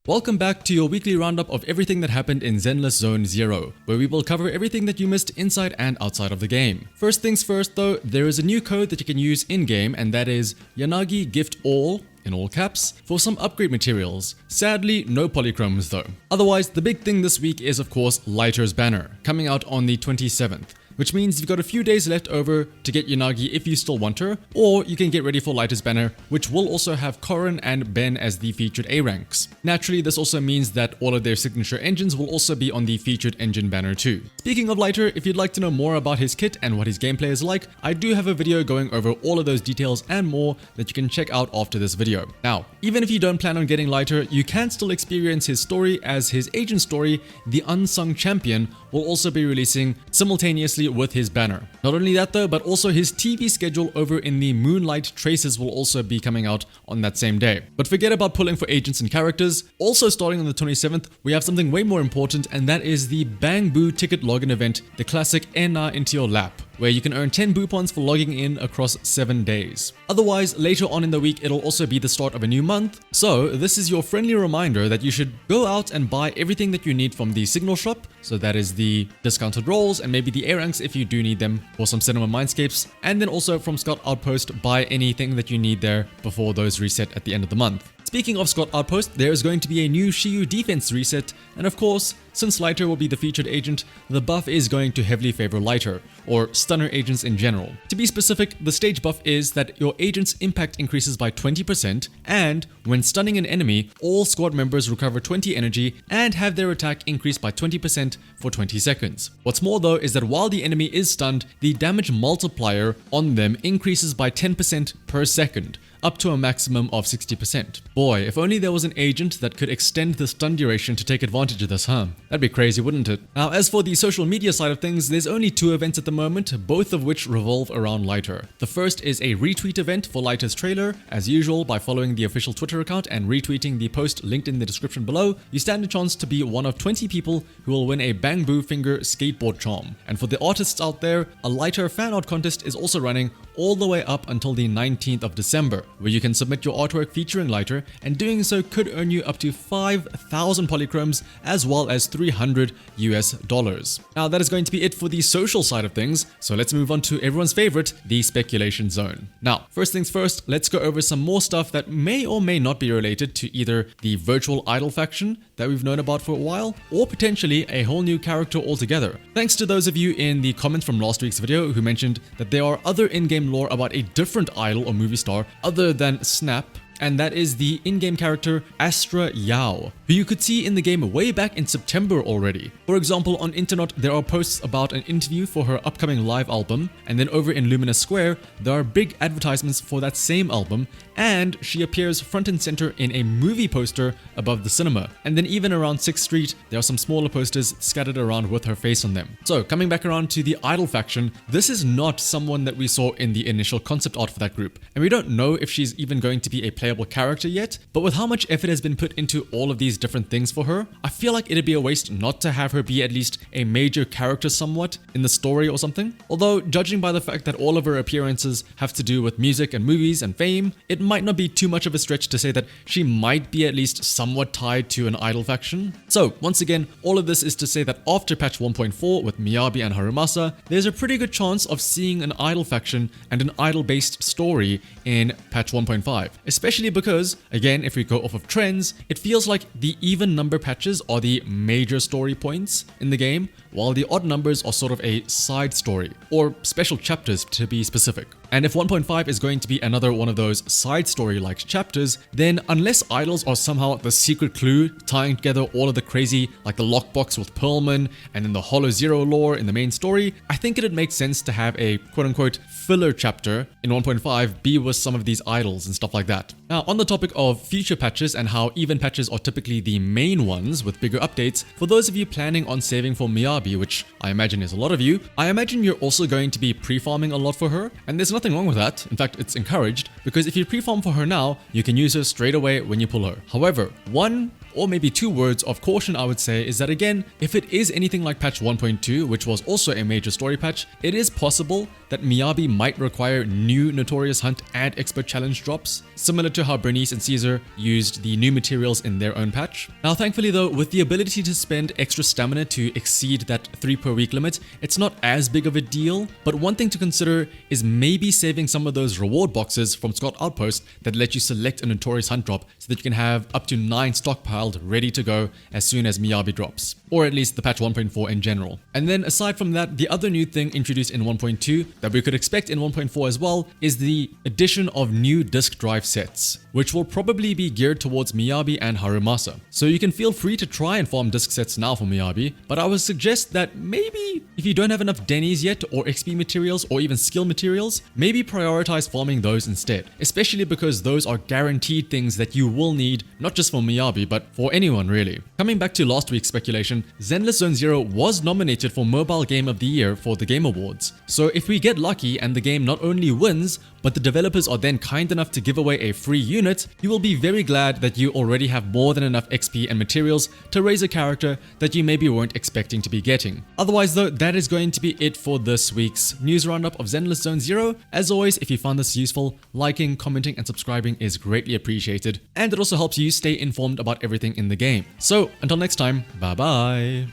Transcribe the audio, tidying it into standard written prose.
Welcome back to your weekly roundup of everything that happened in Zenless Zone Zero, where we will cover everything that you missed inside and outside of the game. First things first though, there is a new code that you can use in-game, and that is YANAGIGIFTALL, in all caps, for some upgrade materials. Sadly, no polychromes though. Otherwise, the big thing this week is of course Lighter's banner, coming out on the 27th. Which means you've got a few days left over to get Yanagi if you still want her, or you can get ready for Lighter's banner, which will also have Corrin and Ben as the featured A ranks. Naturally, this also means that all of their signature engines will also be on the featured engine banner too. Speaking of Lighter, if you'd like to know more about his kit and what his gameplay is like, I do have a video going over all of those details and more that you can check out after this video. Now, even if you don't plan on getting Lighter, you can still experience his story, as his agent story, The Unsung Champion, will also be releasing simultaneously with his banner. Not only that though, but also his TV schedule over in the Moonlight Traces will also be coming out on that same day. But forget about pulling for agents and characters. Also starting on the 27th, we have something way more important, and that is the Bang Boo ticket login event, the classic Ena into your lap, where you can earn 10 Boo points for logging in across 7 days. Otherwise, later on in the week, it'll also be the start of a new month. So this is your friendly reminder that you should go out and buy everything that you need from the Signal Shop. So that is the discounted rolls and maybe the A ranks if you do need them for some cinema mindscapes. And then also from Scott Outpost, buy anything that you need there before those reset at the end of the month. Speaking of Scott Outpost, there is going to be a new Shiyu defense reset, and of course, since Lighter will be the featured agent, the buff is going to heavily favor Lighter, or stunner agents in general. To be specific, the stage buff is that your agent's impact increases by 20%, and when stunning an enemy, all squad members recover 20 energy and have their attack increased by 20% for 20 seconds. What's more though is that while the enemy is stunned, the damage multiplier on them increases by 10% per second, up to a maximum of 60%. Boy, if only there was an agent that could extend the stun duration to take advantage of this, huh? That'd be crazy, wouldn't it? Now, as for the social media side of things, there's only 2 events at the moment, both of which revolve around Lighter. The first is a retweet event for Lighter's trailer. As usual, by following the official Twitter account and retweeting the post linked in the description below, you stand a chance to be one of 20 people who will win a Bang Boo Finger skateboard charm. And for the artists out there, a Lighter fan art contest is also running all the way up until the 19th of December, where you can submit your artwork featuring Lighter, and doing so could earn you up to 5,000 polychromes as well as $300 US. Now that is going to be it for the social side of things, so let's move on to everyone's favorite, the speculation zone. Now, first things first, let's go over some more stuff that may or may not be related to either the virtual idol faction that we've known about for a while, or potentially a whole new character altogether. Thanks to those of you in the comments from last week's video who mentioned that there are other in-game lore about a different idol or movie star other than Snap, and that is the in-game character Astra Yao, who you could see in the game way back in September already. For example, on internet there are posts about an interview for her upcoming live album, and then over in Luminous Square there are big advertisements for that same album, and she appears front and center in a movie poster above the cinema. And then even around 6th Street there are some smaller posters scattered around with her face on them. So coming back around to the idol faction, this is not someone that we saw in the initial concept art for that group, and we don't know if she's even going to be a playable character yet, but with how much effort has been put into all of these different things for her, I feel like it'd be a waste not to have her be at least a major character somewhat in the story or something. Although, judging by the fact that all of her appearances have to do with music and movies and fame, it might not be too much of a stretch to say that she might be at least somewhat tied to an idol faction. So, once again, all of this is to say that after patch 1.4 with Miyabi and Harumasa, there's a pretty good chance of seeing an idol faction and an idol-based story in patch 1.5, especially because, again, if we go off of trends, it feels like the even number patches are the major story points in the game, while the odd numbers are sort of a side story, or special chapters to be specific. And if 1.5 is going to be another one of those side story-like chapters, then unless idols are somehow the secret clue tying together all of the crazy, like the lockbox with Pearlman and then the Hollow Zero lore in the main story, I think it'd make sense to have a quote-unquote filler chapter in 1.5 be with some of these idols and stuff like that. Now, on the topic of future patches and how even patches are typically the main ones with bigger updates, for those of you planning on saving for Miyabi, which I imagine is a lot of you, I imagine you're also going to be pre-farming a lot for her, and there's nothing wrong with that. In fact, it's encouraged, because if you pre-farm for her now, you can use her straight away when you pull her. However, one or maybe 2 words of caution I would say is that, again, if it is anything like patch 1.2, which was also a major story patch, it is possible that Miyabi might require new Notorious Hunt and Expert Challenge drops, similar to how Bernice and Caesar used the new materials in their own patch. Now thankfully though, with the ability to spend extra stamina to exceed that 3 per week limit, it's not as big of a deal, but one thing to consider is maybe saving some of those reward boxes from Scott Outpost that let you select a Notorious Hunt drop so that you can have up to 9 stockpiled ready to go as soon as Miyabi drops, or at least the patch 1.4 in general. And then aside from that, the other new thing introduced in 1.2 that we could expect in 1.4 as well is the addition of new disk drive sets, which will probably be geared towards Miyabi and Harumasa. So you can feel free to try and farm disk sets now for Miyabi, but I would suggest that maybe if you don't have enough Dennies yet, or XP materials, or even skill materials, maybe prioritize farming those instead, especially because those are guaranteed things that you will need, not just for Miyabi, but for anyone really. Coming back to last week's speculation, Zenless Zone Zero was nominated for Mobile Game of the Year for the Game Awards. So if we get lucky and the game not only wins, but the developers are then kind enough to give away a free unit, you will be very glad that you already have more than enough XP and materials to raise a character that you maybe weren't expecting to be getting. Otherwise though, that is going to be it for this week's news roundup of Zenless Zone Zero. As always, if you found this useful, liking, commenting and subscribing is greatly appreciated, and it also helps you stay informed about everything in the game. So until next time, bye bye.